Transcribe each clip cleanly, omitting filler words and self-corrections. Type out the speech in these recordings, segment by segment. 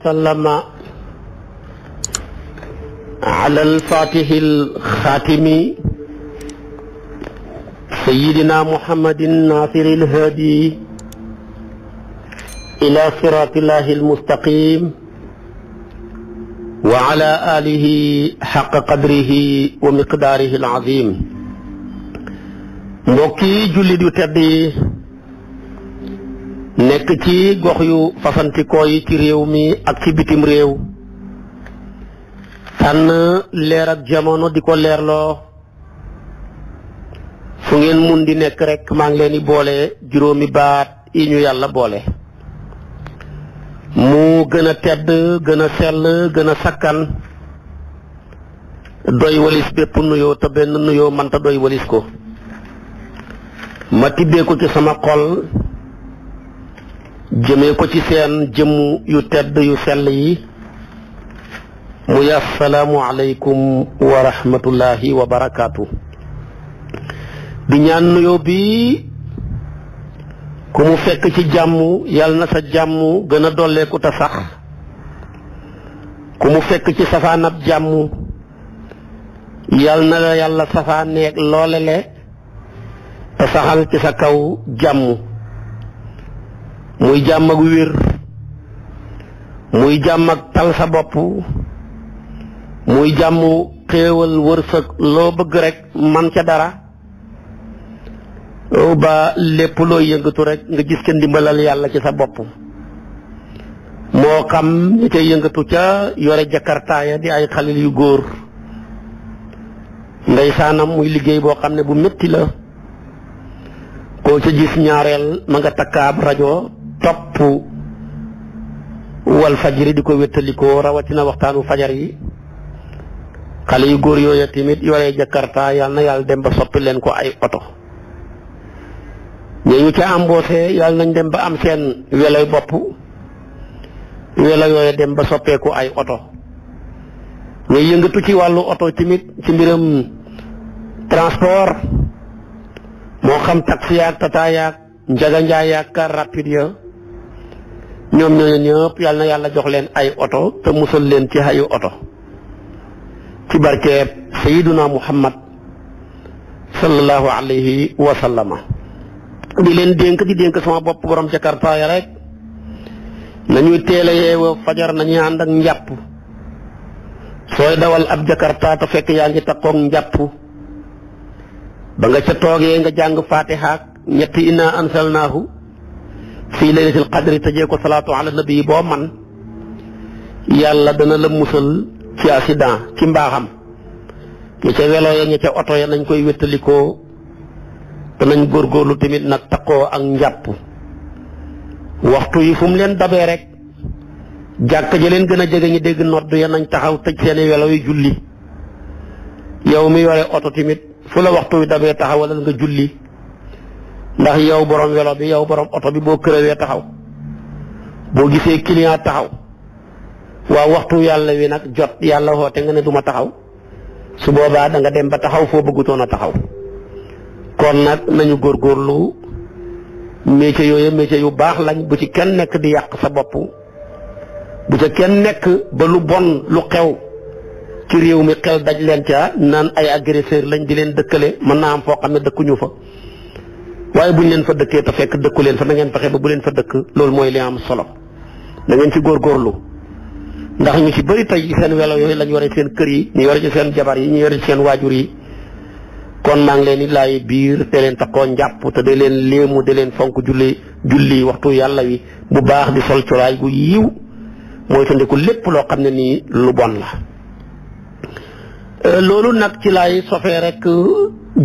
وسلم على الفاتح الخاتم سيدنا محمد الناصر الهادي إلى صراط الله المستقيم وعلى آله حق قدره ومقداره العظيم. mbokki jullit yu tedd yi nekk ci gox yu fasantikoo yi ci réew mi ak ci bitim réew tànn leer ak jamono di ko leerloo fu ngeen mun di nekk rek maa ngi leen di boole juróomi baat yi ñu yàlla boole mu gën a tedd gën a sell gën a sakkan doy walis bépp nuyoo te benn nuyoo mënta doy walis ko ma tibbee ko ci sama xol jëmee ko ci seen jëmm yu tedd yu sell yi muy assalaamu aleykum wa rahmatullahi wa barakaatu. di ñaan nuyoo bi ku mu fekk ci jàmm yàlla na sa jàmm gën a dolleeku te sax ku mu fekk ci safaanab jàmm yàlla na la yàlla safaaneeg loolele te saxal ci sa kaw jàmm muy jàmm ak wér muy jàmm ak tal sa bopp muy jàmm xéewal wërsëg loo bëgg rek man ca dara ba lépp loo yëngatu rek nga gis ca ndimbalal yàlla ci sa bopp moo xam ñi ca yëngatu ca yore jakartaaya di ay xalil yu góor ndeysaanam muy liggéey boo xam ne bu métti la koo ca gis ñaareel ma nga takkaab rajo topp wal fajri di ko wéttalikoo rawatina waxtaanu fajar yi xale yu góor yooya tamit yore jakarta yàlla na yàlla dem ba soppi leen ko ay oto ñu ca embauché yàlla nañ dem ba am seen weloy bopp welo yooya dem ba soppeeku ay oto ñu yëngatu ci wàllu oto tamit ci mbiram transport moo xam taxi yaag tata yaag njaga njaay yaag car rapide ya ñoom ñooñu ñëpp yàlla na yàlla jox leen ay oto te musal leen ci ayu oto ci barkeeb sayiduna muhammad sallallahu alayhi wa sallama di leen di dénk sama bopp borom jakarta ya rek nañuy teel a yeewa fajar nañuy ànd ak njàpp sooy dawal ab jakarta te fekk yaa ngi takkoog njàpp ba nga ca toogee nga jàng fatiha ñetti inna ansalnaahu fii laylatil qadri tëjee ko salaatu ala nabi boo man yàlla dana la musal ci accident ci mbaaxam ña ca welo ya ña ca oto ya nañ koy wéttalikoo te nañ góorgóorlu tamit nag takkoo ak njàpp waxtu yi fu mu leen dabee rek jàkka ja leen gën a jege ñi dégg nodd ya nañ taxaw tëj seeni welo yu julli yow mi yore oto tamit fu la waxtu wi dabee taxawalal nga julli ndax yow borom welo bi yow borom oto bi boo kërëwee taxaw boo gisee client taxaw waaw waxtu yàlla wi nag jot yàlla woote nga ne duma taxaw su boobaa da nga dem ba taxaw foo bëggutoon a taxaw kon nag nañu góorgóorlu métier yooyu métier yu baax lañ bu ci kenn nekk di yàq sa bopp bu ca kenn nekk ba lu bon lu xew ci réew mi xel daj leen ca naan ay agresseur lañ di leen dëkkale mën naa am foo xam ne dëkkuñu fa waaye buñ leen fa dëkkee te fekk dëkku leen fa na ngeen fexe ba bu leen fa dëkk loolu mooy li am solo da ngeen ci góorgóorlu ndax ñu ci bëri tey seen welo yooyu lañ yore seen kër yi ñu yore ci seen jabar yi ñu yore ci seen waajur yi kon maa ngi leen di laay biir te leen takkoo njàpp te de leen léemu de leen fonk julli waxtu yàlla wi bu baax di sol colaay gu yiw mooy tandiku lépp loo xam ne nii lu bon la loolu nag ci laay sofee rek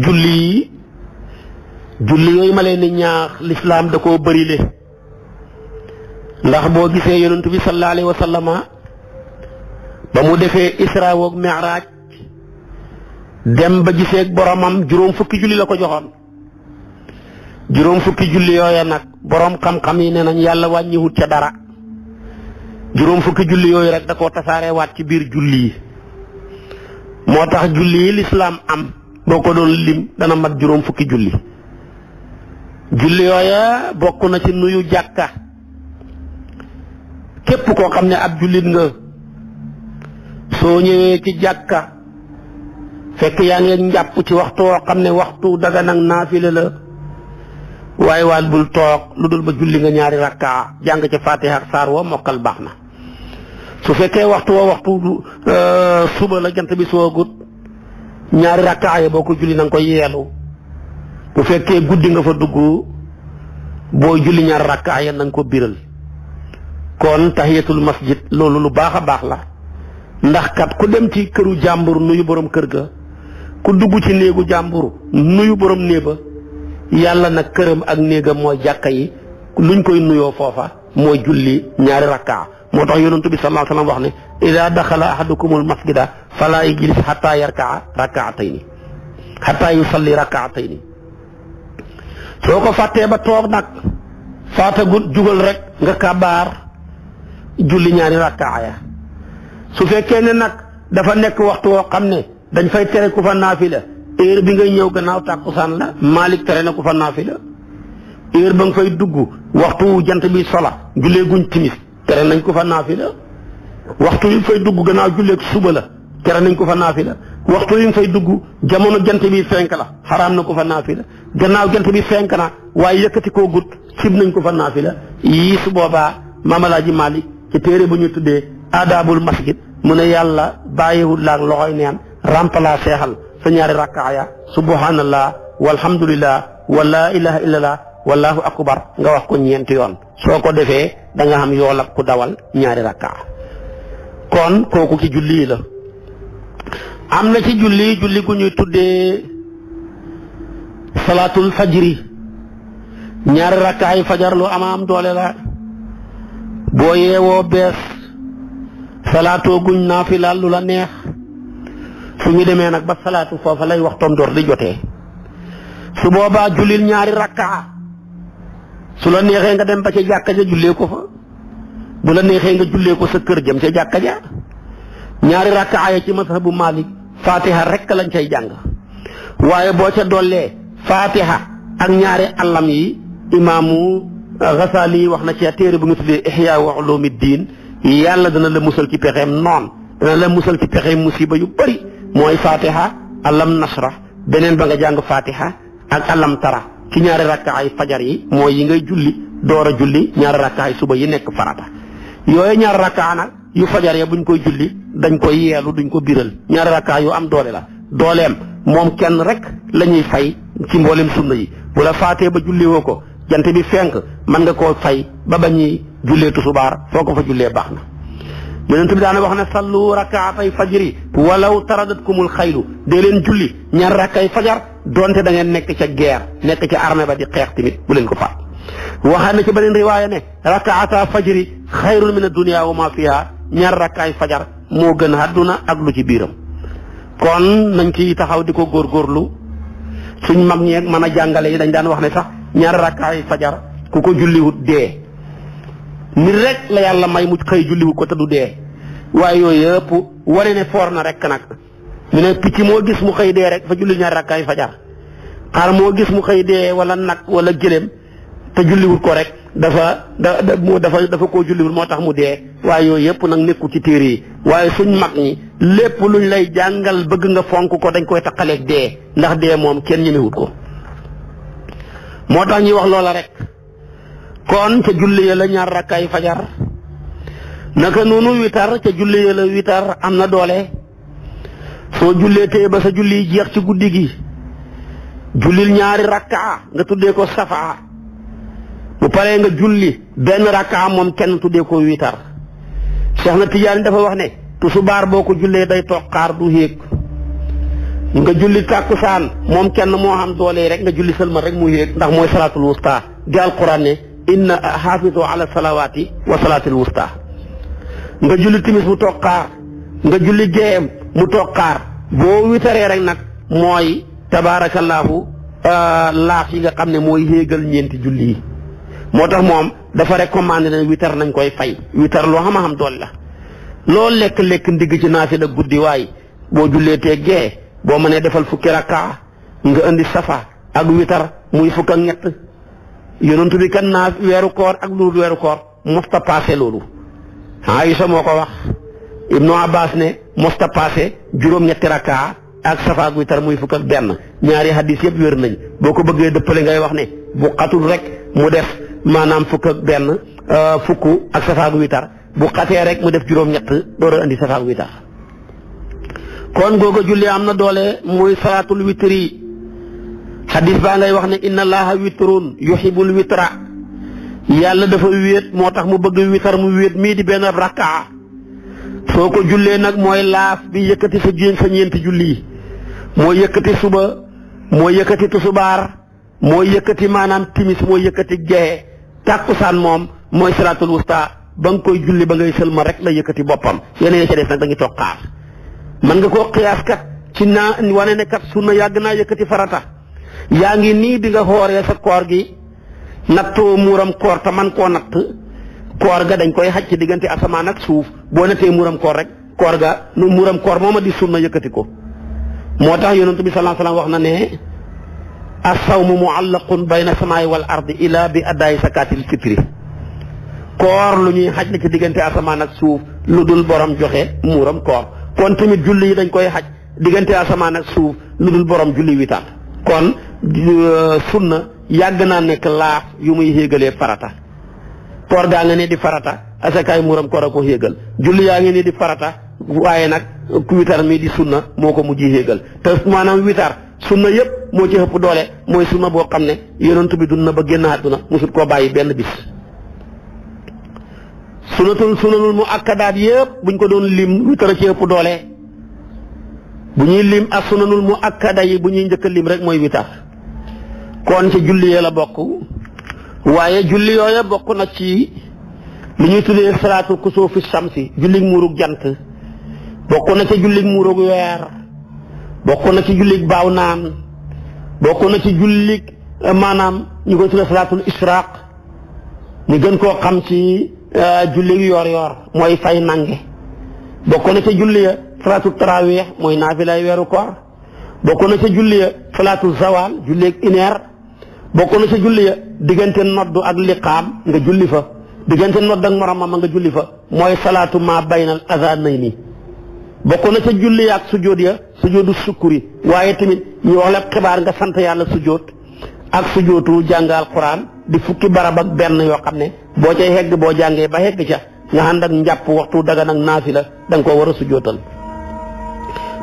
julli yooyu ma leen di ñaax lislaam da koo bërile ndax boo gisee yonent bi sallallahu alayhi wa sallama ba mu defee isra woog mi'raaj dem ba giseeg boromam juróom fukki julli la ko joxoon juróom fukki julli yooya nag borom xam-xam yi ne nañ yàlla wàññiwut ca dara juróom fukki julli yooyu rek da koo tasaaree waat ci biir julli yi moo tax julli yi lislaam am boo ko doon lim dana mat juróom fukki julli julli yooya bokk na ci nuyu jàkka képp koo xam ne ab jullit nga soo ñëwee ci jàkka fekk yaa ngi njàpp ci waxtu woo xam ne waxtu daga nag naafile la waaye waal bul toog lu dul ba julli nga ñaari rakkaa jàng ca Faatiha ak saar woo mokkal baax na. su fekkee waxtu suba la jant bi soogut ñaari rakkaa yi boo ko julli na nga ko yeelu. bu fekkee guddi nga fa dugg boo julli ñaari rakkaa ya na nga ko biral. kon tahiyatul masjid loolu lu baax a baax la ndax kat ku dem ci këru jàmbur nuyu borom kër ga ku dugg ci néegu jàmbur nuyu borom néeba yàlla nag këram ak néegam mooy jàkka yi luñ koy nuyoo foofa mooy julli ñaari rakkaa. moo tax yonent bi sallallahu alayhi wa sallam wax ne ida daxala ahadukumul masjida fala yajlis xataa yarkaa rakaatayni xataa yusalli rakaatayni. soo ko fàttee ba toog nag faatagut jugal rek nga kabaar julli ñaari rakkaa ya. su fekkee ne nag dafa nekk waxtu woo xam ne dañ fay tere ku fa naafila heure bi ngay ñëw gannaaw tàkkusaan la Malik tere na ku fa naafila. heure ba nga fay dugg waxtu jant bi sola jullee guñ timis tere nañ ko fa naafila. waxtu yi fay dugg gannaaw julleeg suba la tere nañ ko fa naafila. waxtu yi fay dugg jamono jant bi fenk la xaraam na ko fa naafila. gannaaw jant bi fenk na waaye yëkkati koo gut sib nañ ko fa naafila. yii su boobaa Maam Alaaji Malik ci téere bu ñu tuddee aadaabul masjid mu ne yàlla bàyyiwul laak loxoy neen remplacé xeexal sa ñaari rakkaaya subhanallah walhamdulillah wa laa ilaha illallah wallahu akbar nga wax ko ñeenti yoon. soo ko defee da nga xam yoolab ku dawal ñaari rakkaa. kon kooku ci julli la. am na ci julli gu ñuy tuddee salaatul fajri ñaari rakkaay fajar lu am doole la. boo yeewoo bees salaatoo guñ naafila lu la neex su ñu demee nag ba salaatu foofa lay waxtoom door di jotee su boobaa jullil ñaari rakkaa. su la neexee nga dem ba ca jàkka ja jullee ko fa bu la neexee nga jullee ko sa kër jëm ca jàkka ja. ñaari rakkaa ya ci mazhabu Malik Fatiha rek lañ cay jàng waaye boo ca dollee Fatiha ak ñaari allam yi imaamu Ghazali wax na ci téere bu nga tuddee Ihya wa Ulumuddin yàlla dana la musal ci pexeem noon dana la musal ci pexeem musiba yu bëri mooy Fatiha alam nasrah beneen ba nga jàng Fatiha ak alam tara ci ñaari rakkaay fajar yi mooy yi ngay julli door a julli ñaari rakkaay suba yi nekk farata. yooyu ñaari rakkaa nag yu fajar ya buñ koy julli dañ koy yeelu duñ ko biral ñaari rakkaa yu am doole la. dooleem moom kenn rek la ñuy fay ci mboolem sunna yi bu la faatee ba julli woo ko jant bi fenk mën nga koo fay ba ñuy jullee tusubaar foo ko fa jullee baax na. yonent bi daana wax ne sallu rakaatay fajri walaw taradatkumul xaylu dee leen julli ñaar rakkay fajar donte da ngeen nekk ca guerre nekk ca armée ba di xeex tamit bu leen ko faat. waxaat na ci beneen riwaaya ne rakaata fajri xayrun min ad-dunya wa ma fiha ñaar rakkaay fajar moo gën àdduna ak lu ci biiram. kon nañ ci taxaw di ko góorgóorlu suñ mag ñeeg mën a jàngale yi dañ daan wax ne sax ñaar rakkaay fajar ku ko julliwut dee. nit rek la yàlla may mu xëy julliwut ko te du dee waaye yooyu yëpp wane ne foor na rek nag ñu ne picc moo gis mu xëy dee rek fa julli ñaari rakkaay fajar. xar moo gis mu xëy dee wala nag wala gëléem te julliwut ko rek dafa koo julliwut moo tax mu dee waaye yooyu yëpp nag nekku ci téere yi. waaye suñ mag ñi lépp luñ lay jàngal bëgg nga fonk ko dañ koy taqaleeg dee ndax dee moom kenn ñemewut ko moo tax ñuy wax loola rek. kon ca julli ya la ñaar rakkaay fajar naka noonu witar ca julli ya la witar am na doole. soo jullee tey ba sa julli jeex ci guddi gi jullil ñaari rakkaa nga tuddee ko safaa bu paree nga julli benn rakkaa moom kenn tuddee ko witar. Cheikh na Tijaani dafa wax ne tusubaar boo ko jullee day toog xaar du yéeg nga julli tàkkusaan moom kenn moo xam doole rek nga julli sëlmal rek mu yéeg ndax mooy salaatul wusta gi alquran ne inna xaafizu ala salawaati wa salaatil wusta. nga julli timis mu toog xaar nga julli géeyam mu toog xaar boo witaree rek nag mooy tabaarakallaahu laaf yi nga xam ne mooy yéegal ñeenti julli yi. moo tax moom dafa recommandé ne witar nañ koy fay witar loo xam doole la. loo lekk ndigg ci naafila guddi waay boo jullee tee gee boo mënee defal fukki rakkaa nga indi safa ak witar muy fukk ak ñett. yonent bi kan naa weeru koor ak lu weeru koor mosta passé loolu Aïcha moo ko wax. Ibnu Abbas ne mosta passé juróom-ñetti rakka ak safa ak witar muy fukk ak benn. ñaari hadis yëpp wér nañ boo ko bëggee dëppale ngay wax ne bu xatul rek mu def maanaam fukk ak benn fukk ak safa ak witar bu xatee rek mu def juróom-ñett door a indi safa ak witar. kon googa julli am na doole muy salaatul witri. hadis baa ngay wax ne inna allaha witrun yuhibbul witra. yàlla dafa wéet moo tax mu bëgg witar mu wéet mii di benn rakka. soo ko jullee nag mooy laaf bi yëkkati sa ñeenti julli yi mooy yëkkati suba mooy yëkkati tusubaar mooy yëkkati maanaam timis mooy yëkkati gexe tàkkusaan moom mooy salaatul wusta ba nga koy julli ba ngay sëlma rek la yëkkati boppam yeneen yi ca des nag dañuy toog xaar. mën nga koo xiyaas kat ci naa wane ne kat sunna yàgg naa yëkkati farata yaa ngi nii di nga xooree sa koor gi nattoo muuram koor te man koo natt koor ga dañ koy xaj ci diggante asamaan ak suuf boo nattee muuram koor rek koor ga nu muuram koor mooma di sunna yëkkati ko. moo tax yonent bi sallallahu alayhi wasallam wax na ne as-sawmu mu'allaqun bayna samaa'i wal ardi ila bi adaa'i zakaatil fitri. koor lu ñuy xaj la ci diggante asamaan ak suuf lu dul borom joxe muuram koor kon tamit julli yi dañ koy xaj diggante asamaan ak suuf lu dul borom julli witar kon sunna yàgg naa nekk laaf yu muy yéegalee farata. koor gaa nga ne di farata asakaay muuram koor a ko yéegal julli yaa ngi ne di farata waaye nag ku witar mi di sunna moo ko mujj yéegal te maanaam witar sunna yëpp moo ci ëpp doole mooy sunna boo xam ne yonent bi dund na ba génn àdduna musut koo bàyyi benn bis. sunanul mu akkadaat yëpp buñ ko doon lim witar a ci ëpp doole bu ñuy lim ak sunanul mu akkada yi bu ñuy njëkk a lim rek mooy witar kon ci julli ya la bokk. waaye julli yooya bokk na ci li ñuy tuddee salaatu kusuufi samsi jullig muurug jant bokk na ci jullig muurug weer bokk na ci jullig baaw naan bokk na ci jullig maanaam ñu koy tuddee salaatul israaq ñu gën koo xam ci jullig yor yor mooy fay nange bokk na ci julli ya salaatu tarawih mooy naafilay weeru koor bokk na ci julli ya salaatu zawal jullig ineer bokk na ci julli ya diggante noddu ak liqaam nga julli fa diggante nodd ak moromam nga julli fa mooy salaatu ma baynal azanayni bokk na ca julli ya ak sujjóot ya sujjóotu sukkuri waaye tamit ñu wax la xibaar nga sant yàlla sujjóot ak sujjóotu jàngal Quraan di fukki barab ak benn yoo xam ne boo cay hegg boo jàngee ba hegg ca nga ànd ak njàpp waxtu dagan ak naafila da nga koo war a sujjóotal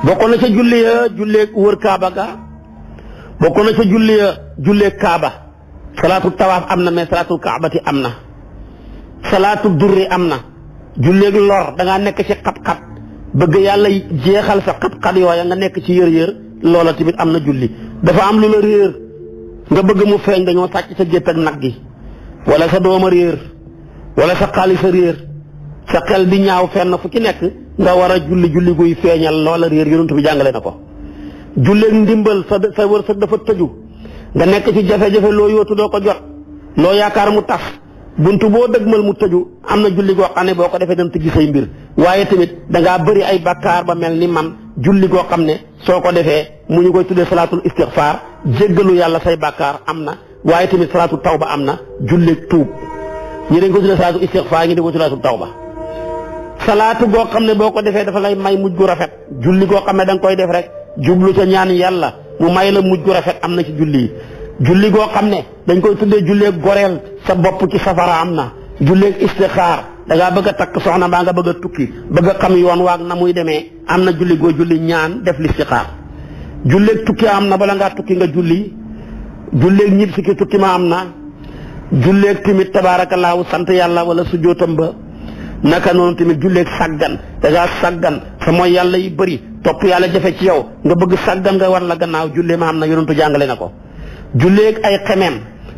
bokk na ca julli ya jullee wër kaaba ga bokk na ca julli ya jullee kaaba salaatu tawaaf am na mais salaatu kaabati am na salaatu durri am na julleeg lor da ngaa nekk ci xat-xat bëgg yàlla jeexal sa xat-xat yooya nga nekk ci yër-yër loola tamit am na julli dafa am lu la réer nga bëgg mu feeñ dañoo sàcc sa gétt ak nag gi wala sa dooma réer wala sa xaalis a réer sa xel di ñaaw fenn fu ci nekk nga war a julli guy feeñal loola réer yonent bi jàngale na ko julleeg ndimbal sa wërsëg dafa tëju nga nekk ci jafe-jafe loo yóotu doo ko jot loo yaakaar mu tas buntu boo dëgmal mu tëju am na julli goo xam ne boo ko defee dana tëj say mbir waaye tamit dangaa bëri ay bakkaar ba mel ni man julli goo xam ne soo ko defee mu ñu koy tuddee salaatul istixfaar jéggalu yàlla say bakkaar am na waaye tamit salaatu tawba am na julleeg tuub ñi dañ ko tuddee salaatu istixfaar ñi dañ ko tuddee salaatu tawba salaatu goo xam ne boo ko defee dafa lay may mujj gu rafet julli goo xam ne da nga koy def rek jublu ca ñaan yàlla mu may la mujj gu rafet am na ci julli yi julli goo xam ne dañ koy tuddee julleeg goreel sa bopp ci safara am na julleeg istixaar da ngaa bëgg a takk soxna baa nga bëgg a tukki bëgg a xam yoon waag na muy demee am na julli goo julli ñaan def listixaar julleeg tukki am na bala ngaa tukki nga julli julleeg ñib si ki tukki ma am na julleeg tamit tabaarakallaahu sant yàlla wala sujjóotam ba naka noonu tamit julleeg sàggan da ngaa sàggan sa mooy yàlla yi bëri topp yàlla jafe ci yow nga bëgg sàggan nga war la gannaaw jullee ma am na yonentu jàngale na ko julleeg ay xemeem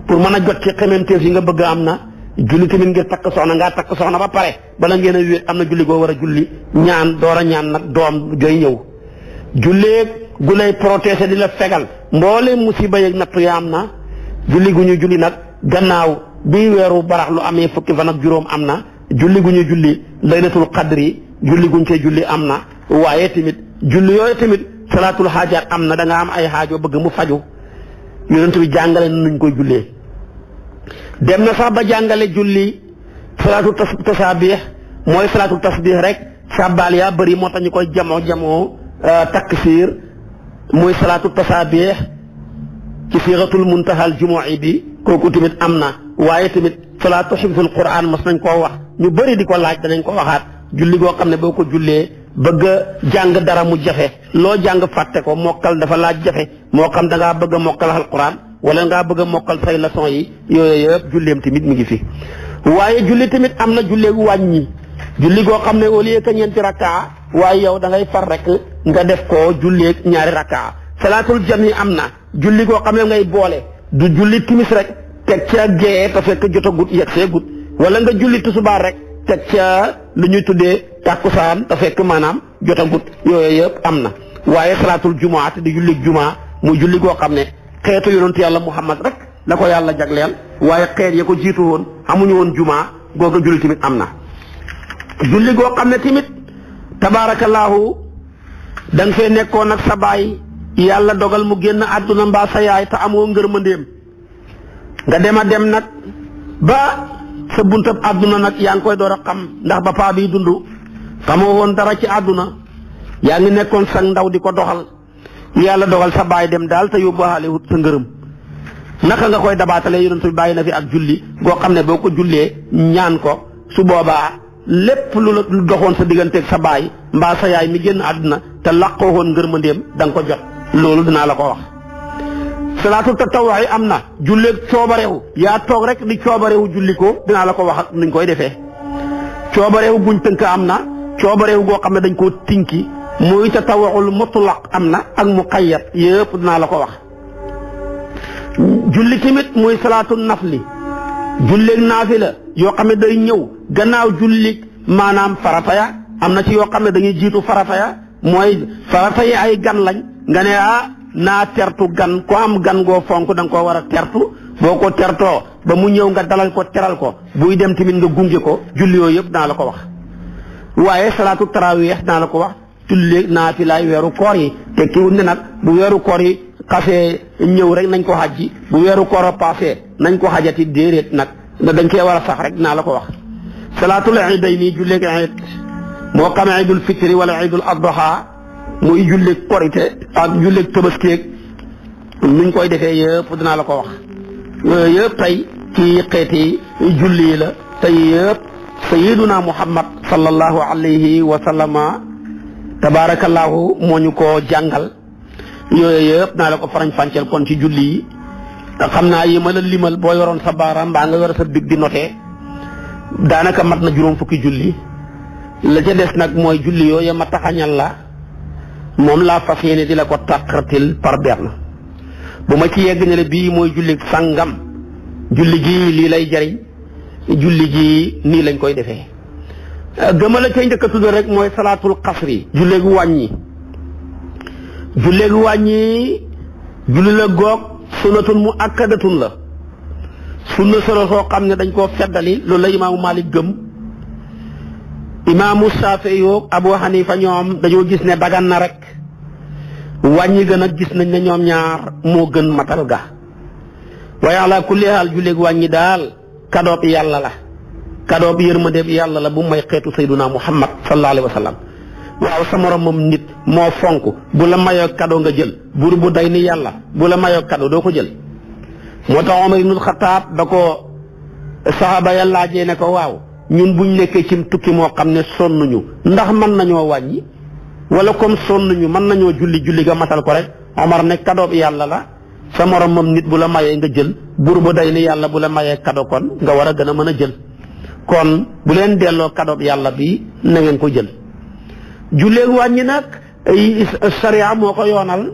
pour mën a jot ci xemeemteef yi nga bëgg am na julli tamit ngir takk soxna ngaa takk soxna ba pare bala ngeen a wéet am na julli goo war a julli ñaan door a ñaan nag doom jooy ñëw julleeg gu lay protéger di la fegal mboole musiba yeeg nattu ya am na julli gu ñu julli nag gannaaw bi weeru barax lu amee fukki fan ak juróom am na julli gu ñu julli laylatul qadri julli guñ cee julli am na waaye tamit julli yooyu tamit salaatul xaajaat am na da nga am ay xaajoo bëgg mu faju yonent bi jàngale nuñ koy jullee dem na sax ba jàngale julli salaatu tasaabiix mooy salaatul tasbih rek sàbbaal yaa bëri moo tax ñu koy jamoo taksir muy salaatul tasabih ci siixatul muntahal jumu'i bi kooku tamit am na waaye tamit salaatu xifzul quran mos nañ koo wax ñu bëri di ko laaj danañ ko waxaat julli goo xam ne boo ko jullee bëgg a jàng dara mu jafe loo jàng fàtte ko mokkal dafa laaj jafe moo xam da ngaa bëgg a mokkal alquran wala ngaa bëgg a mokkal say leçon yi yooyu yëpp julleem tamit mi ngi fi. waaye julli tamit am na julleegu wàññi julli goo xam ne au lieu que ñeenti rakkaa waaye yow da ngay far rek nga def ko julleeg ñaari rakkaa salaatul jami am na julli goo xam ne ngay boole du julli timis rek teg ca gee te fekk jotagut yegg see gut wala nga julli tusubaar rek teg ca lu ñuy tuddee tàkkusaan te fekk maanaam jotagut yooyu yëpp am na waaye salaatul jumaa te di julli jumaa muy julli goo xam ne xeetu yonent yàlla Muhammad rek la ko yàlla jagleel waaye xeet ya ko jiitu woon amuñu woon jumaa googa julli tamit am na julli goo xam ne tamit tabaarakallaahu da nga fee nekkoon ak sa baay yàlla dogal mu génn àdduna mbaa sa yaay te amoo ngërmandeem nga dem a dem nag ba sa buntab àdduna nag yaa ngi koy door a xam ndax ba paa bi dund xamoo woon dara ci àdduna yaa ngi nekkoon sa ndaw di ko doxal yàlla dogal sa baay dem daal te yóbbuwaale wut sa ngërëm naka nga koy dabaatalee yonent bi bàyyi na fi ak julli goo xam ne boo ko jullee ñaan ko su boobaa lépp lu la doxoon sa digganteeg sa baay mbaa sa yaay mi génn àdduna te laqoo woon ngërmandeem da nga ko jot loolu dinaa la ko wax. salaatu tatawwu'i am na julleeg coobarewu yaa toog rek di coobarewu julli ko dinaa la ko wax ak nuñ koy defee coobarewu guñ tënk am na coobarewu goo xam ne dañ koo tinki muy tatawwu'ul mutlaq am na ak muqayyad yëpp dinaa la ko wax. julli tamit muy salaatu nafli julleeg naafila yoo xam ne day ñëw gannaaw julli maanaam farata ya am na ci yoo xam ne dañuy jiitu farata ya mooy farata yi ay gan lañ nga ne naa tertu gan ko am gan goo fonk da nga koo war a tertu boo ko tertoo ba mu ñëw nga dalal ko teral ko buy dem tamit nga gunge ko julli yooyu yëpp naa la ko wax. waaye salaatu tarawih naa la ko wax julleeg naafilaay weeru koor yi te kiiwut ne nag bu weeru koor yi xasee ñëw rek nañ ko xajji bu weeru koor a passé nañ ko xajati déedéet nag dañ koy war a sax rek naa la ko wax. salaatul iidayni julleeg iid moo xam iidul fitri wala iidul adha muy julleeg korite ak julleeg tëbaskeeg nuñ koy defee yëpp dinaa la ko wax yooyu yëpp tey ci xeeti julli yi la tey yëpp sayyiduna Muhammad sallallahu alayhi wa sallama tabarakallahu moo ñu ko jàngal yooyu yëpp naa la ko farañ fànceel kon ci julli yi xam naa yi ma la limal boo yoroon sa baaraam mbaa nga yor sa big di noté daanaka mat na juróom fukki julli la ca des nag mooy julli yooyu ma taxañal la moom laa fas yéene di la ko tàqartil par benn bu ma ci yegg ne la bii mooy julli sàngam julli gi lii lay jariñ julli gi nii lañ koy defee gëma la cay njëkk a tudd rek mooy salaatul xasri julleegu wàññi julleegu wàññi julli la goog sunnatun mu akkadatun la sunna solo soo xam ne dañ koo feddali loolu la imaamu Maalik gëm imaamu Saafi yoog Abu Hanifa ñoom dañoo gis ne dagan na rek wàññi gën a gis nañ ne ñoom ñaar moo gën matal ga waaye ala kulli haal julleeg wàññi daal kadoob yàlla la kadoob yërmandeeb yàlla la bu may xeetu sayduna Muhammad sallallahu alayhi wa sallam waaw sa moromam nit moo fonk bu la mayoo kado nga jël buur bu day ni yàlla bu la mayoo kado doo ko jël moo tax Omar ibnul Xataab da ko saxaaba ya laajee ne ko waaw ñun buñ nekkee ci tukki moo xam ne sonnuñu ndax mën nañoo wàññi wala comme sonnuñu mën nañoo julli ga matal ko rek Omar ne kadoob yàlla la sa moromam nit bu la mayee nga jël buur bu day ni yàlla bu la mayee kado kon nga war a gën a mën a jël kon bu leen delloo kadoob yàlla bi na ngeen ko jël julleeg wàññi nag sariya moo ko yoonal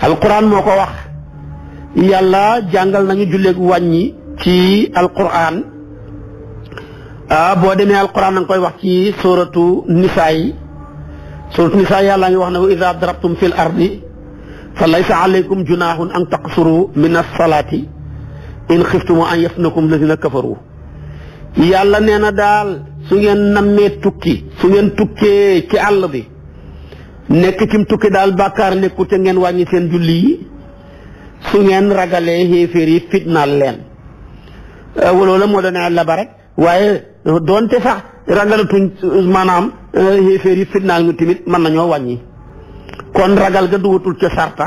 alquran moo ko wax yàlla jàngal nañu julleeg wàññi ci alquran boo demee alquran na nga koy wax ci suratu nisaa yi yàlla ngi wax ne wa ida darabtum fil ardi fa laysa alaykum junahun an taqsuru min as-salati in xiftumu an yafnakum lazina kafaru yàlla nee na daal su ngeen nammee tukki su ngeen tukkee ci àll bi nekk cim tukki daal bàkkaar nekku te ngeen wàññi seen julli yi su ngeen ragalee xéeféer yi fitnaal leen loolu moo doon la ba rek waaye doonte sax ragalatuñ maanaam xéeféer yi fitnaal ñu tamit mën nañoo wàññi kon ragal ga duwatul ca sarta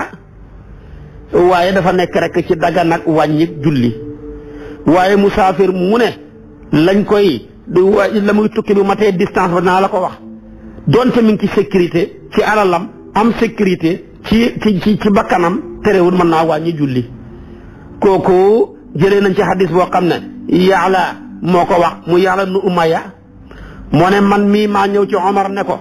waaye dafa nekk rek ci dagan ak wàññi julli waaye musaafir mu ne lañ koy la muy tukki bi matee distance ba naa la ko wax donte mi ngi ci sécurité ci alalam am sécurité ci bakkanam terewul mën naa wàññi julli kooku jëlee nañ ci hadis boo xam ne Ya'la moo ko wax mu Ya'la nu Umayya moo ne man mii maa ñëw ci Omar ne ko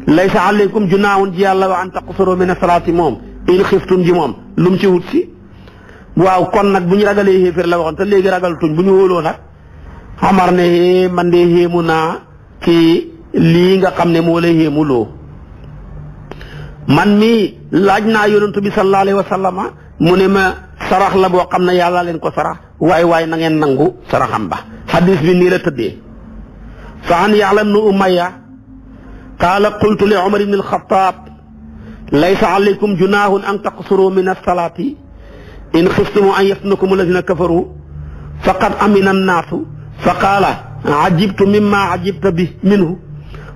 laysa alaykum junaahun ji yàlla wa an taqsuru min as-salaati moom in xiftum ji moom lu mu ci wut si waaw kon nag bu ñu ragalee xéeféer la waxoon te léegi ragalatuñ bu ñu wóoloo nag Omar ne man de xéemu naa ci lii nga xam ne moo lay xéemuloo man mii laaj naa yonentu bi sallallahu alayhi wa sallama mu ne ma sarax la boo xam ne yàlla leen ko sarax waaye na ngeen nangu saraxam ba hadis bi nii la tëddee fa an Ya'la ibn Umayya qaala qultu li Umar ibn al-Khattab laysa alaykum junaahun an taqsuru min as-salaati in xiftum an yaftinakum alladhina kafaru faqad amina an-naasu fa qaala ajibtu mimma ajibta bi minhu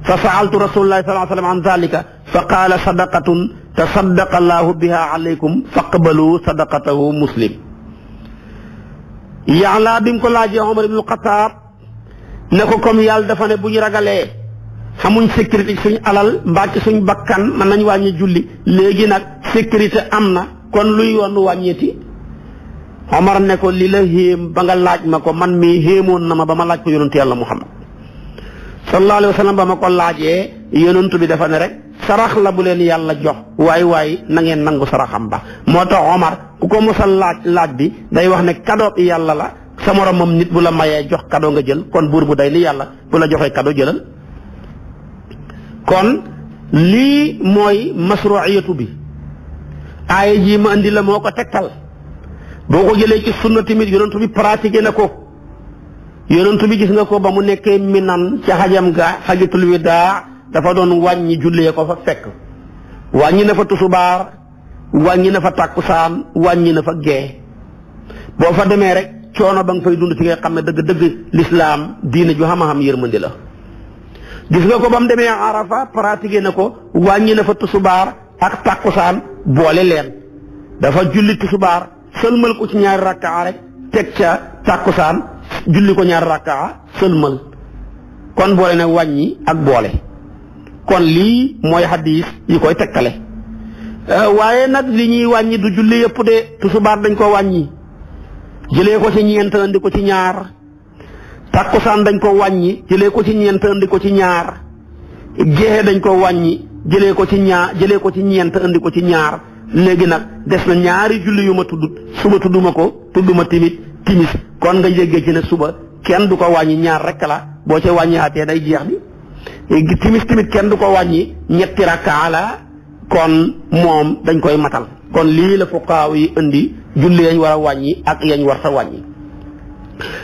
fa sa'altu rasulallahi sallallahu alayhi wa sallam an dhalika fa qaala sadaqatun tasaddaqa allahu biha alaykum faqbalu sadaqatahu Muslim. Ya'la bi mu ko laajee Umar ibn al-Khattab ne ko comme yàlla dafa ne bu ñu ragalee xamuñ sécurité suñ alal mbaa ci suñ bakkan mën nañ wàññi julli léegi nag sécurité am na kon luy yoon wàññeeti Omar ne ko li la xéem ba nga laaj ma ko man mii xéemoon na ma ba ma laaj ko yonentu yàlla Muhammad sallallahu alayhi wa sallam ba ma ko laajee yonentu bi dafa ne rek sarax la bu leen yàlla jox waay na ngeen nangu saraxam ba moo tax Omar ku ko mosal laaj bi day wax ne cadeau bi yàlla la sa moromam nit bu la mayee jox cadeau nga jël kon buur bu day ni yàlla bu la joxee cadeau jëlal kon lii mooy masruiyatu bi aaya ji ma andi la moo ko tegtal boo ko jëlee ci sunna tamit yonentu bi pratiqué na ko yonentu bi gis nga ko ba mu nekkee Minan ca xajam ga xajatul widaa dafa doon wàññi jullee ko fa fekk wàññi na fa tusubaar wàññi na fa tàkkusaan wàññi na fa gee boo fa demee rek coono ba nga fay dund ci nga xam ne dëgg lislaam diine ju xam-xam yërmandi la gis nga ko ba mu demee Arafa pratiqué na ko wàññi na fa tusubaar ak tàkkusaan boole leen dafa julli tusubaar sëlmal ko ci ñaari rakkaa rek teg ca tàkkusaan julli ko ñaari rakkaa sëlmal kon boole na wàññi ak boole kon lii mooy hadis yi koy tegtale waaye nag li ñuy wàññi du julli yëpp de tusubaar dañ ko wàññi jëlee ko ci ñeent andi ko ci ñaar tàkkusaan dañ ko wàññi jëlee ko ci ñeent andi ko ci ñaar géexe dañ ko wàññi jëlee ko ci ñeent andi ko ci ñaar léegi nag des na ñaari julli yu ma tudd suba tudduma timis kon nga jéggee ci ne suba kenn du ko wàññi ñaar rek la boo ca wàññiwaatee day jeex bi timis tamit kenn du ko wàññi ñetti rakkaa la kon moom dañ koy matal kon lii la fuqaaw yi indi julli yañ war a wàññi ak yañ war ta wàññi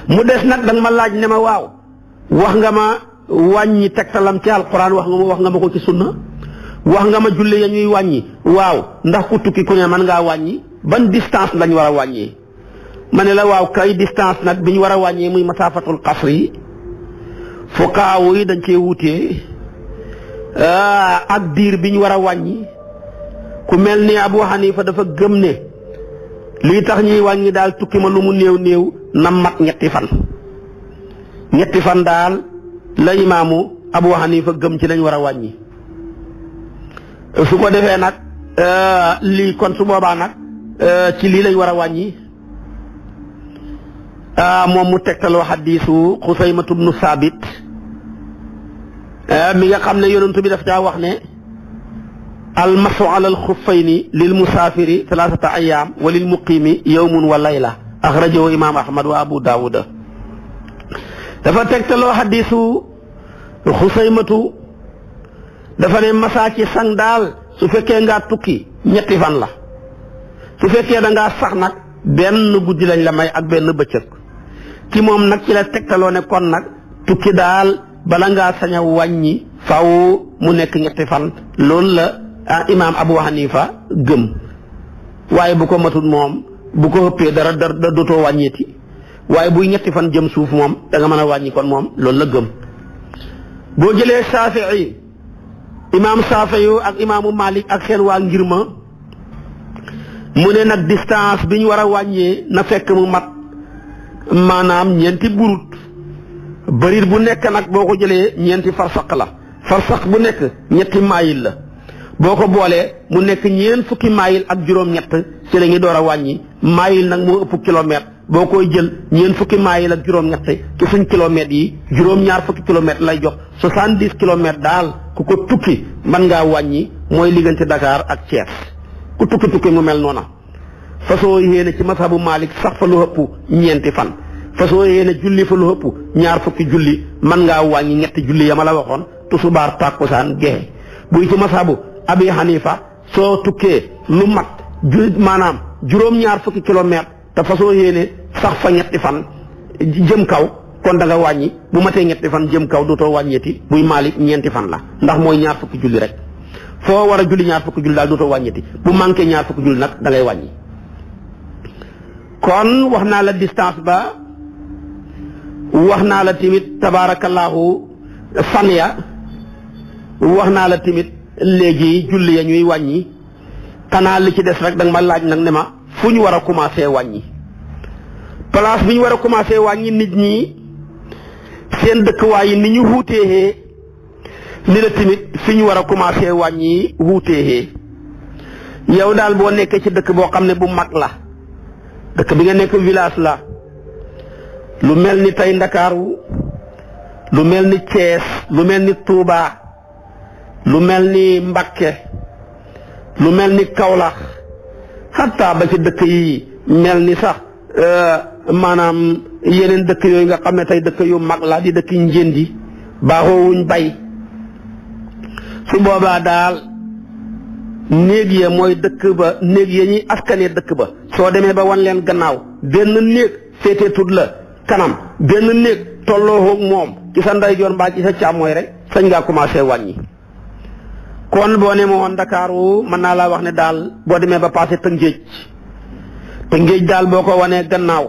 mu des nag danga ma laaj ne ma waaw wax nga ma wàññi tegtalam ci alquran wax nga ma ko ci sunna wax nga ma julli ya ñuy wàññi waaw ndax ku tukki ku ne mën ngaa wàññi ban distance lañ war a wàññi ma ne la waaw kay distance nag bi ñu war a wàññee muy masaafatul qasr yi fuqaaw yi dañ cee wutee ak diir bi ñu war a wàññi ku mel ni Abu Hanifa dafa gëm ne lii tax ñuy wàññi daal tukki ma lu mu néew na mat ñetti fan daal la imaamu Abu Hanifa gëm ci lañ war a wàññi su ko defee nag lii kon su boobaa nag ci lii lañ war a wàññi moom mu tegtaloo xadiisu Xusaymatu bnu Saabit mi nga xam ne yonentu bi daf daa wax ne almasu ala alxuffayni lil musaafiri talaatata ayaam wa lil muqiimi yawmun wa layla axrajahu imaam Ahmad wa Abu Daawuda dafa tegtaloo xadiisu Xusaymatu dafa ne masaa ci sang daal su fekkee ngaa tukki ñetti fan la su fekkee da ngaa sax nag benn guddi lañ la may ak benn bëccëg ci moom nag ci la tegtaloo ne kon nag tukki daal bala ngaa sañ a wàññi faw mu nekk ñetti fan loolu la imaam Abu Hanifa gëm waaye bu ko matul moom bu ko ëppee dara dootoo wàññeeti waaye buy ñetti fan jëm suuf moom da nga mën a wàññi kon moom loolu la gëm boo jëlee Shaafi'i imaam Shaafi'i ak imaamu Malik ak seen waa ngir ma mu ne nag distance bi ñu war a wàññee na fekk mu mat maanaam ñeenti burut bërit bu nekk nag boo ko jëlee ñeenti farsaq la farsaq bu nekk ñetti maayil la boo ko boolee mu nekk ñeent fukki maayil ak juróom-ñett ci la ñuy door a wàññi maayil nag moo ëpp kilomètre boo koy jël ñeent fukki maayil ak juróom-ñett ci suñ kilomètres yi juróom-ñaar fukki kilomètres lay jox 70 kilomètres daal ku ko tukki mën ngaa wàññi mooy liggante Dakar ak Thiès ku tukki mu mel noona fasoo yéene ci masabu Malik sax fa lu ëpp ñeenti fan fasoo yéene julli fa lu ëpp ñaar fukki julli mën ngaa wàññi ñetti julli ya ma la waxoon tusubaar tàkkusaan gexe buy ci masabu Abi Hanifa soo tukkee lu mat maanaam juróom-ñaar fukki kilomètre te fasoo yéene sax fa ñetti fan jëm kaw kon da nga wàññi bu matee ñetti fan jëm kaw dootoo wàññeeti buy Malik ñeenti fan la ndax mooy ñaar fukki julli rek foo war a julli ñaar fukki julli daal dootoo wàññeeti bu manqué ñaar fukki julli nag da ngay wàññi. kon wax naa la distance ba wax naa la tamit tabaarakallaahu fan ya wax naa la tamit léegi julli ya ñuy wàññi xanaa li ci des rek danga ma laaj nag ne ma fu ñu war a commencé wàññi place bi ñu war a commencé wàññi nit ñi seen dëkkuwaay yi ni ñu wuutee ni la tamit fi ñu war a commencé wàññi wuutee yow daal boo nekkee ci dëkk boo xam ne bu mag la dëkk bi nga nekk village la lu mel ni tey Ndakaaru lu mel ni Thiès lu mel ni Touba lu mel ni Mbakke lu mel ni Kaolack xataa ba ci dëkk yi mel ni sax maanaam yeneen dëkk yooyu nga xam ne tey dëkk yu mag la di dëkk njëndi baaxoowuñ bay su boobaa daal néeg ya mooy dëkk ba néeg ya ñuy askanee dëkk ba soo demee ba wan leen gannaaw benn néeg féetee tut la kanam benn néeg tolloo hoog moom ci sa ndeyjoor mbaa ci sa càmmooy rek sañ ngaa commencé wàññi. kon boo ne ma woon Ndakaaru mën naa laa wax ne daal boo demee ba passé Tëngéej daal boo ko wanee gannaaw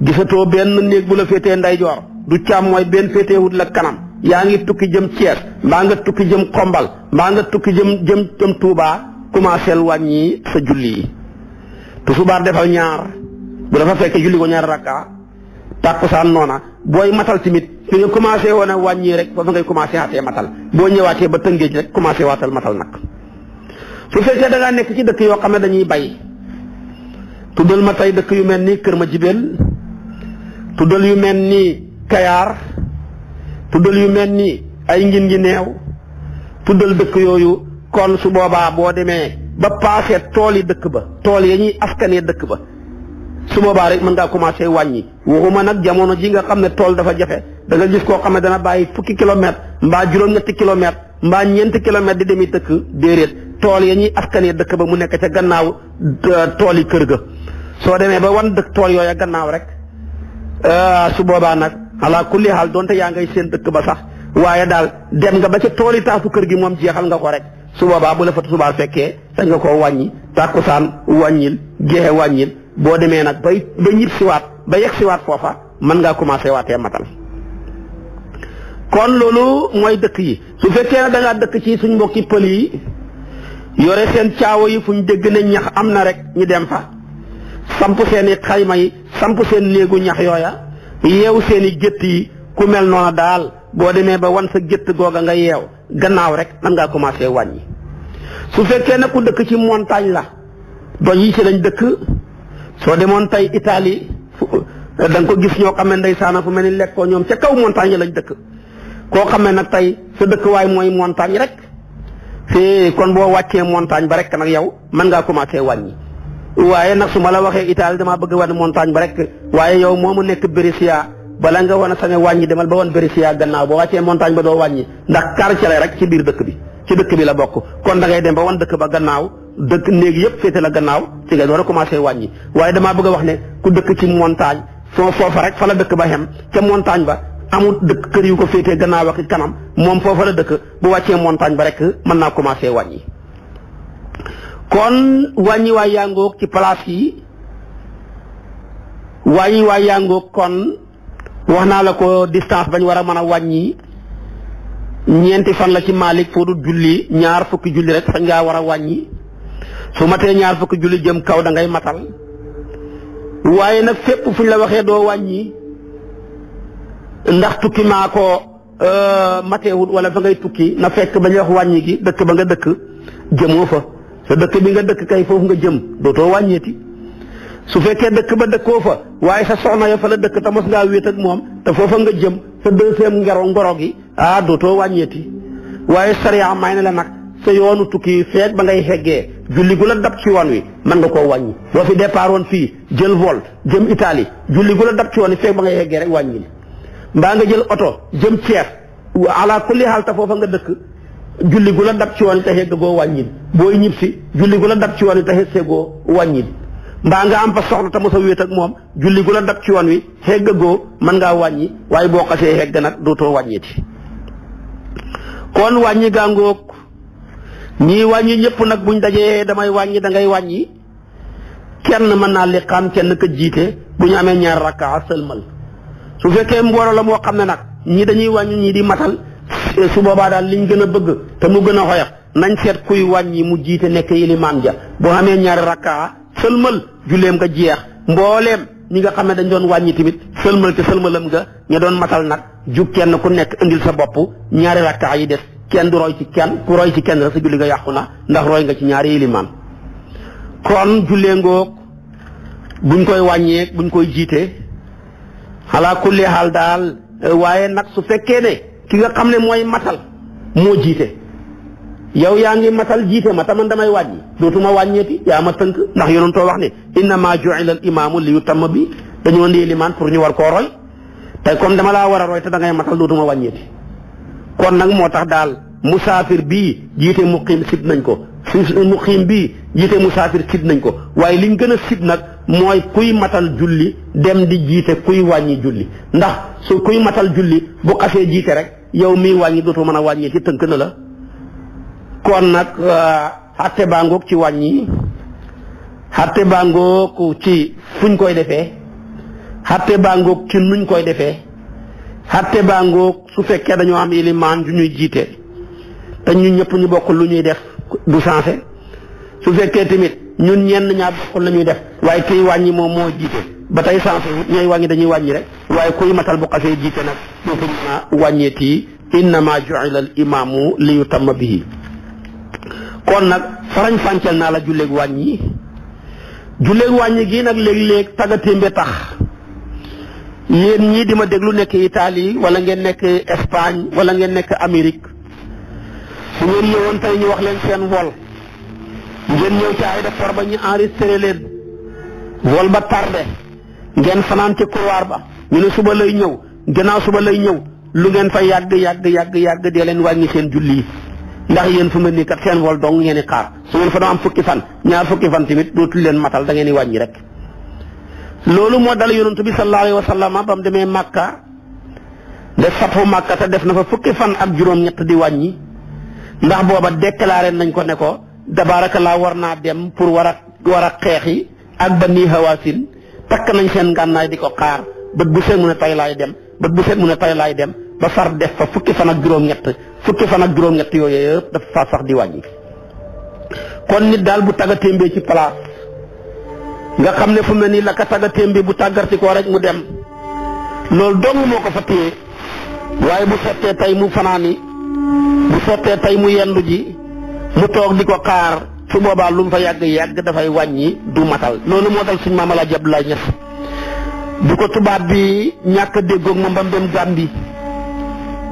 gisatoo benn néeg bu la féetee ndeyjoor du càmmooy benn féeteewut la kanam yaa ngi tukki jëm Thiès mbaa nga tukki jëm Xombal mbaa nga tukki jëm Touba commencé wàññi sa julli yi. tusubaar defal ñaar bu dafa fekkee julli ko ñaar rakka tàkkusaan noona booy matal tamit fi nga commencé woon a wàññi rek foofu ngay commencé waatee matal boo ñëwaatee ba Tëngéej rek commencé waatal matal nag. su fekkee da ngaa nekk ci dëkk yoo xam ne dañuy bay tuddal ma tey dëkk yu mel ni Kër Madiabel tuddal yu mel ni Kayaar tuddal yu mel ni ay ngin ngi neew tuddal dëkk yooyu kon su boobaa boo demee ba paase tool yi dëkk ba tool ya ñuy askanee dëkk ba su boobaa rek mën ngaa commencé wàññi waxuma nag jamono ji nga xam ne tool dafa jafe da nga gis koo xam ne dana bàyyi fukki kilomètre mbaa juróom-ñetti kilomètre mbaa ñeenti kilomètre di demi dëkk déedéet tool ya ñuy askanee dëkk ba mu nekk ca gannaaw tool yi kër ga soo demee ba wan dëkk tool yooya gannaaw rek su boobaa nag ala kulli xaal donte yaa ngay seen dëkk ba sax waaye daal dem nga ba ca tool yi taasu kër gi moom jeexal nga ko rek su boobaa bu la fa tusubaar fekkee sañ nga koo wàññi tàkkusaan wàññil geexe wàññil boo demee nag ba ñib siwaat ba yegg siwaat foofa mën ngaa commencé waatee matal. kon loolu mooy dëkk yi su fekkee ne da ngaa dëkk ci suñ mbokki pël yi yore seen caawa yi fu ñu dégg ne ñax am na rek ñu dem fa samp seen i xayma yi samp seen néegu ñax yooya yeew seen i gétt yi ku mel noonu daal boo demee ba wan sa gétt googa nga yeew gannaaw rek man ngaa commencé wàññi. su fekkee ne ku dëkk ci montagne la doj yi ci lañ dëkk soo demoon tey Italie da nga ko gis ñoo xam ne ndeysaana fu mel ni lekkoo ñoom ca kaw montagne lañ dëkk koo xam ne nag tey sa dëkkuwaay mooy montagne rek fii kon boo wàccee montagne ba rek nag yow mën ngaa commencé wàññi. waaye nag su ma la waxee Italie damaa bëgg wane montagne ba rek waaye yow moomu nekk Brescia bala nga wan a sañ a wàññi demal ba wan Brescia gannaaw boo wàccee montagne ba doo wàññi ndax quartier la rek ci biir dëkk bi ci dëkk bi la bokk kon da ngay dem ba wan dëkk ba gannaaw dëkk néeg yëpp féete la gannaaw ci nga door a commencé wàññi. waaye damaa bëgg a wax ne ku dëkk ci montagne foofa rek fa la dëkk ba xem ca montagne ba amul dëkk kër yu ko féetee gannaaw ak kanam moom foofa la dëkk bu wàccee montagne ba rek mën naa commencé wàññi. kon wàññi waay yàngoog ci place yi wàññi waay yàngoog kon wax naa la ko distance bañ war a mën a wàññi ñeenti fan la ci Malik foo dul julli ñaar fukki julli rek sañ ngaa war a wàññi su matee ñaar fukki julli jëm kaw da ngay matal waaye nag fépp fuñ la waxee doo wàññi ndax tukki maa ko mateewut wala fa ngay tukki na fekk ba ñuy wax wàññi gi dëkk ba nga dëkk jëmoo fa sa dëkk bi nga dëkk kay foofu nga jëm dootoo wàññeeti su fekkee dëkk ba dëkkoo fa waaye sa soxna ya fa la dëkk te mos ngaa wéet ak moom te foofa nga jëm sa deuxième ngoro gi dootoo wàññeeti waaye sariya may na la nag sa yoonu tukki feeg ba ngay xeggee julli gu la dab ci yoon wi mën nga koo wàññi boo fi départ woon fii jël vol jëm Italie julli gu la dab ci yoon wi feeg ba ngay xeggee rek wàññi mbaa nga jël oto jëm Thiès ala kulli xaal te foofa nga dëkk julli gu la dab ci yoon wi te xegg goo wàññi booy ñib si julli gu la dab ci yoon wi te xegg goo wàññi mbaa nga am fa soxna te mos a wéet ak moom julli gu la dab ci yoon wi xegg goo mën ngaa wàññi waaye boo xasee xegg nag dootoo wàññeeti kon wàññi gàngoog ñii wàññi ñëpp nag buñ dajee damay wàññi da ngay wàññi kenn mën naa liqaam kenn ka jiite bu ñu amee ñaar rakkaa sëlmal su fekkee mbooloo la moo xam ne nag ñii dañuy wàññi ñii di matal su boobaa daal liñ gën a bëgg te mu gën a xoyof nañ seet kuy wàññi mu jiite nekk ilimaan ja boo xamee ñaari rakkaa sëlmal julleem nga jeex mbooleem ñi nga xam ne dañ doon wàññi tamit sëlmal te sëlmalam nga ña doon matal nag jug kenn ku nekk indil sa bopp ñaari rakkaa yi des kenn du roy ci kenn ku roy ci kenn rek sa julli nga yàqu na ndax roy nga ci ñaari ilimaan kon jullee ngoog buñ koy wàññee buñ koy jiite xalaa kulli xaal daal waaye nag su fekkee ne ki nga xam ne mooy matal moo jiite yow yaa ngi matal jiite ma taman damay wàññi dootuma wàññeeti yaa ma tënk ndax yonentoo wax ne innama ju'ila al imaamu li yutamma bi dañoo ndi ilimaan pour ñu war koo roy te comme dama laa war a roy te da ngay matal dootuma wàññeeti kon nag moo tax daal musaafir bii jiite muqiim sib nañ ko muqiim bii jiite musaafir sib nañ ko waaye liñ gën a sib nag mooy kuy matal julli dem di jiite kuy wàññi julli ndax su kuy matal julli bu xasee jiite rek yow miy wàññi dootoo mën a wàññee ci tënk na la kon nag xatte baangoog ci wàññi xatte baangoog ci fuñ koy defee xatte baangoog ci nuñ koy defee xatte baangoog su fekkee dañoo am ilimaan ju ñuy jiite te ñun ñëpp ñu bokk lu ñuy def du sensé su fekkee tamit ñun ñenn ñaar bokk la ñuy def waaye kiy wàññi moom moo jiite ba tey sensé wut ñooy wàññi dañuy wàññi rek waaye kuy matal bu xasee jiite nag dootu mën a wàññeeti innama ju'ila al imaamu li yutamma bihi kon nag farañ fànceel naa la julleeg wàññi gii nag léeg-léeg taggatémbe tax yéen ñii di ma déglu nekk Italie wala ngeen nekk Espagne wala ngeen nekk Amérique su ngeen ñëwoon tey ñu wax leen seen vol ngeen ñëw ci aéroport ba ñu enregistré leen vol ba tardé ngeen fanaan ci couloir ba ñu ne suba lay ñëw gannaaw suba lay ñëw lu ngeen fa yàgg dee leen wàññi seen julli yi ndax yéen fu mel nii kat seen vol dong ngeen di xaar su ngeen fa doon am fukki fan ñaar fukki fan tamit dootul leen matal da ngeen di wàññi rek. loolu moo dal yonent bi sallallahu alayhi wa sallam ba mu demee Makka def fathu Makka te def na fa fukki fan ak juróom-ñett di wàññi ndax booba déclaré nañ ko ne ko tabaarakallaa war naa dem pour war a xeexi ak Bani Hawaasin takk nañ seen ngànnaay di ko xaar bët bu seet mu ne tay laay dem bët bu seet mu ne tay laay dem ba far def fa fukki fan ak juróom-ñett yooyu yëpp dafa faa sax di wàññi. kon nit daal bu taggatémbee ci place nga xam ne fu mel ni la ka taggatémbe bu tàggarti ko rek mu dem loolu dong moo ko fa téye waaye bu settee tey mu fanaani bu settee tey mu yendu ji mu toog di ko xaar su boobaa lu mu fa yàgg dafay wàññi du matal loolu moo dal suñ maam Alaaji Abdoulaye Niass bu ko tubaab bi ñàkk a déggoog moom ba mu dem Gàmbi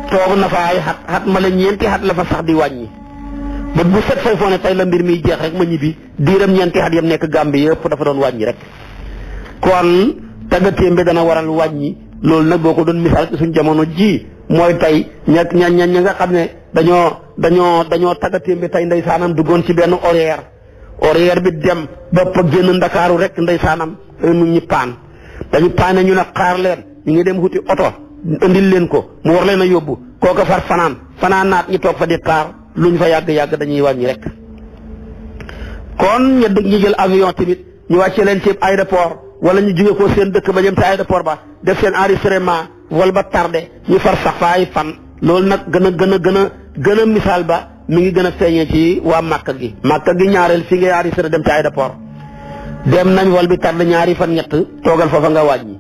toog na fa ay xat ma la ñeenti xat la fa sax di wàññi bët bu set fay foo ne tey la mbir miy jeex rek ma ñibbi diiram ñeenti xat yam nekk Gàmbi yëpp dafa doon wàññi rek kon taggatémbe dana waral wàññi loolu nag boo ko doon misaal ci suñ jamono ji mooy tey ña nga xam ne dañoo taggatémbe tey ndeysaanam duggoon ci benn horaire bi dem bopp génn Ndakaaru rek ndeysaanam ñu paan dañu paane ñu ne xaar leen ñu ngi dem wuti oto indil leen ko mu war leen a yóbbu kooka far fanaan naat ñu toog fa di xaar luñ fa yàgg dañuy wàññi rek. kon ñu jël avion tamit ñu wàcce leen ci aéroport wala ñu jóge ko seen dëkk ba jëm ci aéroport ba def seen enregistrement vol ba tardé ñu far sax fa ay fan loolu nag gën a misaal ba mi ngi gën a feeñee ci waa Màkka gi ñaareel fi nga yaari sëra dem ci aéroport dem nañ wal bi tàdd ñaari fan ñett toogal foofa nga wàññi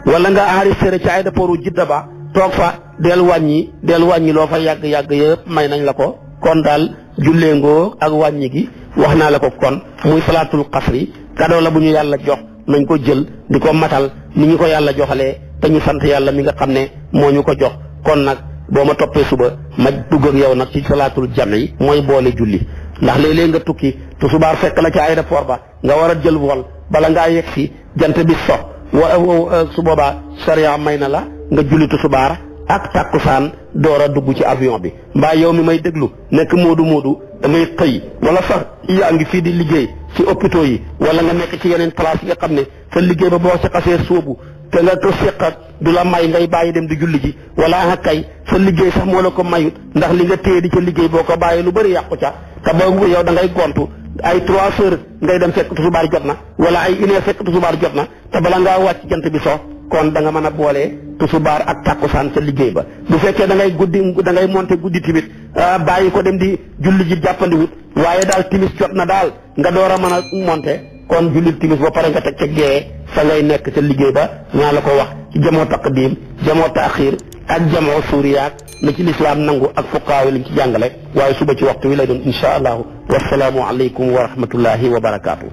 wala nga enregistré ci aéroport wu Jidda ba toog fa del wàññi loo fa yàgg yëpp may nañ la ko kon daal julleengoo ak wàññi gi wax naa la ko kon muy salaatul xasri cadeau la bu ñu yàlla jox nañ ko jël di ko matal ni ñu ko yàlla joxalee te ñu sant yàlla mi nga xam ne moo ñu ko jox kon nag boo ma toppee suba ma dugg ak yow nag ci salaatul jami mooy boole julli ndax léeg-léeg nga tukki tusubaar fekk la ci aéroport ba nga war a jël vol bala ngaa yegg si jant bi so su boobaa sariya may na la nga julli tusubaar ak takkusaan door a dugg ci avion bi mbaa yow mi may déglu nekk moodu damay xëy wala sax yaa ngi fii di liggéey ci hôpitaux yi wala nga nekk ci yeneen place yi nga xam ne sa liggéey ba boo ci xasee sóobu te nga ko séqat du la may ngay bàyyi dem di julli ji wala kay sa liggéey sax moo la ko mayut ndax li nga téye di ca liggéey boo ko bàyyi lu bëri yàqu ca te boobu yow da ngay gontu ay 3 heures ngay dem fekk tusubaar jot na wala ay 1 heure fekk tusubaar jot na te bala ngaa wàcc jant bi so kon da nga mën a boole tusubaar ak tàkkusaan ca liggéey ba bu fekkee da ngay monter guddi timit bàyyi ko dem di julli ji jàppandiwut waaye daal timis jot na daal nga door a mën a monter kon julli timis ba pare nga teg ca gee fa ngay nekk ca liggéey ba ñaa la ko wax ci jamoo taqdim jamoo taaxir ak jamoo suuriyaat na ci lislaam nangu ak fuqaaw liñ ci jàngale waaye suba ci waxtu wi lay doon insha allahu wasalaamu aleykum wa rahmatullahi wa barakaatu.